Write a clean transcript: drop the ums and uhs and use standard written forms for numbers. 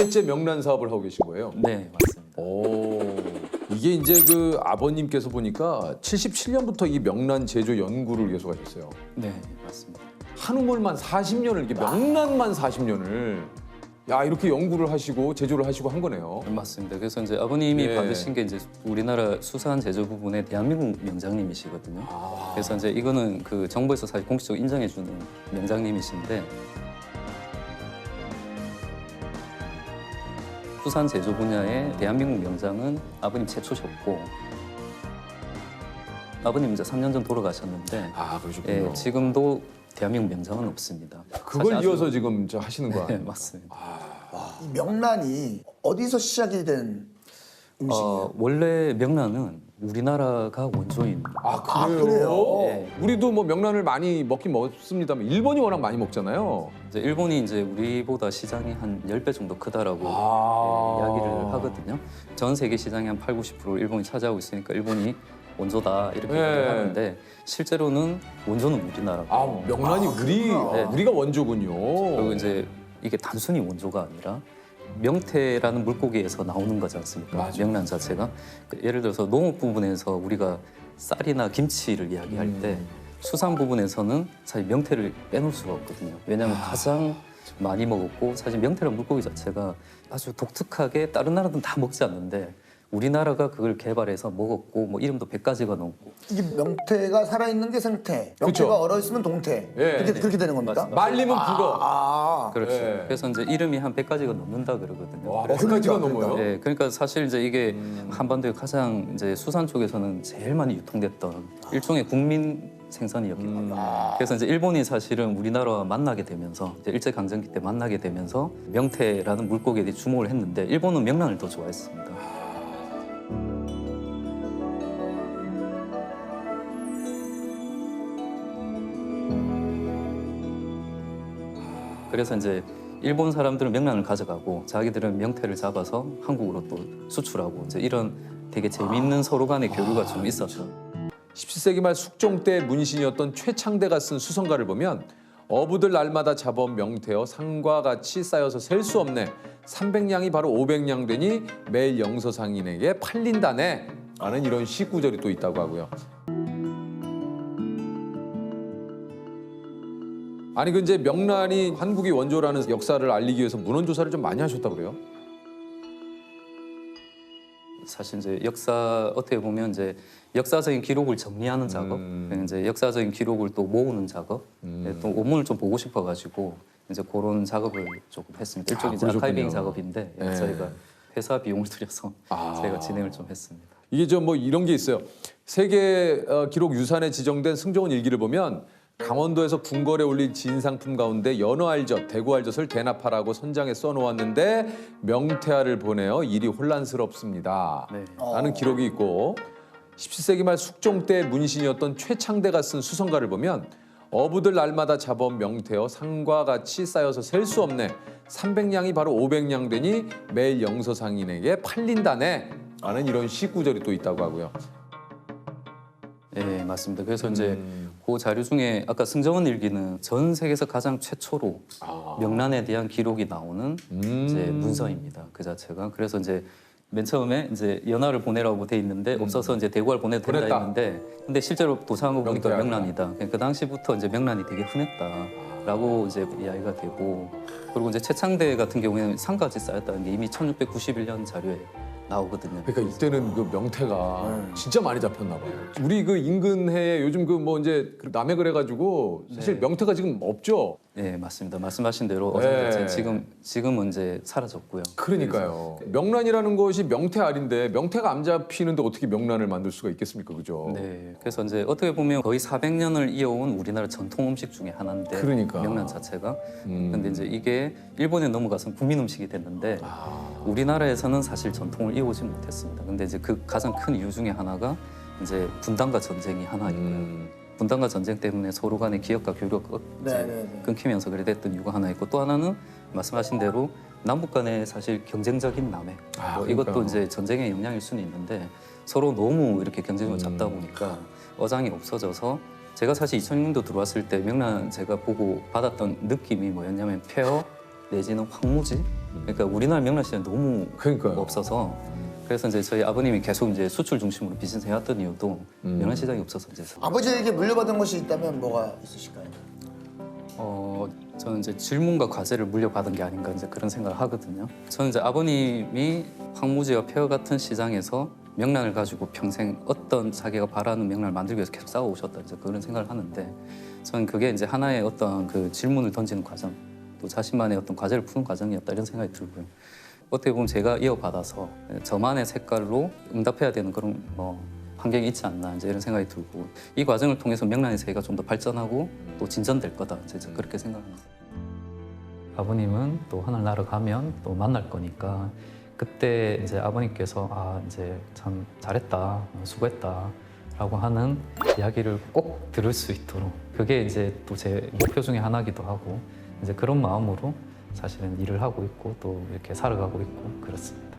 2대째 명란 사업을 하고 계신 거예요? 네, 맞습니다. 오, 이게 이제 그 아버님께서 보니까 77년부터 이 명란 제조 연구를 계속 하셨어요. 네, 맞습니다. 한우물만 40년을 이렇게 명란만 40년을 야 이렇게 연구를 하시고 제조를 하시고 한 거네요. 맞습니다. 그래서 이제 아버님이 예. 받으신 게 이제 우리나라 수산 제조 부분의 대한민국 명장님이시거든요. 그래서 이제 이거는 그 정부에서 사실 공식적으로 인정해주는 명장님이신데 수산 제조 분야의 대한민국 명장은 아버님 최초셨고 아버님 이제 3년 전 돌아가셨는데 아 그러셨군요. 예, 지금도 대한민국 명장은 없습니다. 그걸 사실 이어서 지금 저 하시는 거 네, 아니에요? 맞습니다. 이 명란이 어디서 시작이 된 음식이에요? 원래 명란은 우리나라가 원조입니다. 아 그래요? 그래요? 예. 우리도 뭐 명란을 많이 먹긴 먹습니다만 일본이 워낙 많이 먹잖아요. 이제 일본이 이제 우리보다 시장이 한 10배 정도 크다라고 아. 예, 이야기를 하거든요. 전 세계 시장의 한 80~90% 일본이 차지하고 있으니까 일본이 원조다 이렇게 예. 얘기를 하는데 실제로는 원조는 우리나라고. 아 명란이 네. 우리가 원조군요. 그리고 이제 이게 단순히 원조가 아니라 명태라는 물고기에서 나오는 거지 않습니까? 맞아요. 명란 자체가 예를 들어서 농업 부분에서 우리가 쌀이나 김치를 이야기할 때 수산 부분에서는 사실 명태를 빼놓을 수가 없거든요. 왜냐하면 가장 많이 먹었고 사실 명태라는 물고기 자체가 아주 독특하게 다른 나라들은 다 먹지 않는데 우리나라가 그걸 개발해서 먹었고 뭐 이름도 100가지가 넘고 이게 명태가 살아있는 게 생태, 명태가 그쵸. 얼어있으면 동태. 예. 그렇게 되는 겁니까? 맞습니다. 말리면 북어. 아, 그렇죠. 예. 그래서 이제 이름이 한 100가지가 넘는다 그러거든요. 와, 그래서 100가지가 그러니까, 넘어요? 예, 그러니까 사실 이제 이게 한반도의 가장 이제 수산 쪽에서는 제일 많이 유통됐던 일종의 국민 생선이었기 때문에 그래서 이제 일본이 사실은 우리나라와 만나게 되면서 이제 일제 강점기 때 만나게 되면서 명태라는 물고기에 대해 주목을 했는데 일본은 명란을 더 좋아했습니다. 그래서 이제 일본 사람들은 명란을 가져가고 자기들은 명태를 잡아서 한국으로 또 수출하고 이제 이런 되게 재미있는 서로 간의 교류가 좀 있었죠. 17세기 말 숙종 때 문신이었던 최창대가 쓴 수성가를 보면 어부들 날마다 잡아온 명태여 상과 같이 쌓여서 셀 수 없네 300냥이 바로 500냥 되니 매일 영서상인에게 팔린다네 라는 이런 시구절이 또 있다고 하고요. 아니 그 이제 명란이 한국이 원조라는 역사를 알리기 위해서 문헌 조사를 좀 많이 하셨다고 그래요? 사실 이제 역사 어떻게 보면 이제 역사적인 기록을 정리하는 작업, 이제 역사적인 기록을 또 모으는 작업, 또 원문을 좀 보고 싶어가지고 이제 그런 작업을 조금 했습니다. 일종의 이제 그러셨군요. 아카이빙 작업인데 네. 저희가 회사 비용을 들여서 저희가 진행을 좀 했습니다. 이게 좀 뭐 이런 게 있어요. 세계 기록 유산에 지정된 승정원 일기를 보면 강원도에서 궁궐에 올린 진상품 가운데 연어알젓, 대구알젓을 대납하라고 선장에 써놓았는데 명태알을 보내어 일이 혼란스럽습니다. 네. 라는 기록이 있고 17세기 말 숙종 때 문신이었던 최창대가 쓴 수성가를 보면 어부들 날마다 잡아온 명태여 상과 같이 쌓여서 셀 수 없네 300냥이 바로 500냥 되니 매일 영서상인에게 팔린다네 라는 이런 시구절이 또 있다고 하고요. 네, 맞습니다. 그래서 이제 그 자료 중에 아까 승정원 일기는 전 세계에서 가장 최초로 명란에 대한 기록이 나오는 이제 문서입니다. 그 자체가. 그래서 이제 맨 처음에 이제 연화를 보내라고 돼 있는데 없어서 이제 대구알 보내도 된다 보냈다. 했는데 근데 실제로 도착한 거 보니까 명태알. 명란이다. 그 당시부터 이제 명란이 되게 흔했다라고 이제 이야기가 되고 그리고 이제 최창대 같은 경우에는 상까지 쌓였다는 게 이미 1691년 자료에 나오거든요. 그러니까 이때는 그 명태가 진짜 많이 잡혔나 봐요. 우리 그 인근해에 요즘 그 뭐 이제 남해 그래가지고 사실 명태가 지금 없죠. 네, 맞습니다. 말씀하신 대로 네. 어제 지금은 이제 사라졌고요. 그러니까요. 명란이라는 것이 명태알인데 명태가 안 잡히는데 어떻게 명란을 만들 수가 있겠습니까, 그죠? 네, 그래서 이제 어떻게 보면 거의 400년을 이어온 우리나라 전통 음식 중에 하나인데 그러니까. 명란 자체가. 근데 이제 이게 일본에 넘어가서 국민 음식이 됐는데 우리나라에서는 사실 전통을 이어오지 못했습니다. 근데 이제 그 가장 큰 이유 중에 하나가 이제 분단과 전쟁이 하나이고요. 분단과 전쟁 때문에 서로 간의 기억과 교류가 끊기면서 그래 됐던 이유가 하나 있고 또 하나는 말씀하신 대로 남북 간의 사실 경쟁적인 남해 이것도 그러니까요. 이제 전쟁의 영향일 수는 있는데 서로 너무 이렇게 경쟁을 잡다 보니까 어장이 없어져서 제가 사실 2006년도 들어왔을 때 명란 제가 보고 받았던 느낌이 뭐였냐면 폐허 내지는 황무지 그러니까 우리나라 명란 시장이 너무 그러니까요. 없어서 그래서 이제 저희 아버님이 계속 이제 수출 중심으로 비즈니스 해왔던 이유도 명란 시장이 없어서 이제 아버지에게 물려받은 것이 있다면 뭐가 있으실까요? 저는 이제 질문과 과제를 물려받은 게 아닌가 이제 그런 생각을 하거든요. 저는 이제 아버님이 황무지와 폐허 같은 시장에서 명란을 가지고 평생 어떤 자기가 바라는 명란을 만들기 위해서 계속 싸워오셨다 이제 그런 생각을 하는데 저는 그게 이제 하나의 어떤 그 질문을 던지는 과정 또 자신만의 어떤 과제를 푸는 과정이었다 이런 생각이 들고요. 어떻게 보면 제가 이어받아서 저만의 색깔로 응답해야 되는 그런 환경이 있지 않나 이제 이런 생각이 들고 이 과정을 통해서 명란의 세계가 좀 더 발전하고 또 진전될 거다 이제 그렇게 생각합니다. 아버님은 또 하늘나라 가면 또 만날 거니까 그때 이제 아버님께서 이제 참 잘했다 수고했다라고 하는 이야기를 꼭 들을 수 있도록 그게 이제 또 제 목표 중에 하나기도 하고 이제 그런 마음으로 사실은 일을 하고 있고 또 이렇게 살아가고 있고 그렇습니다.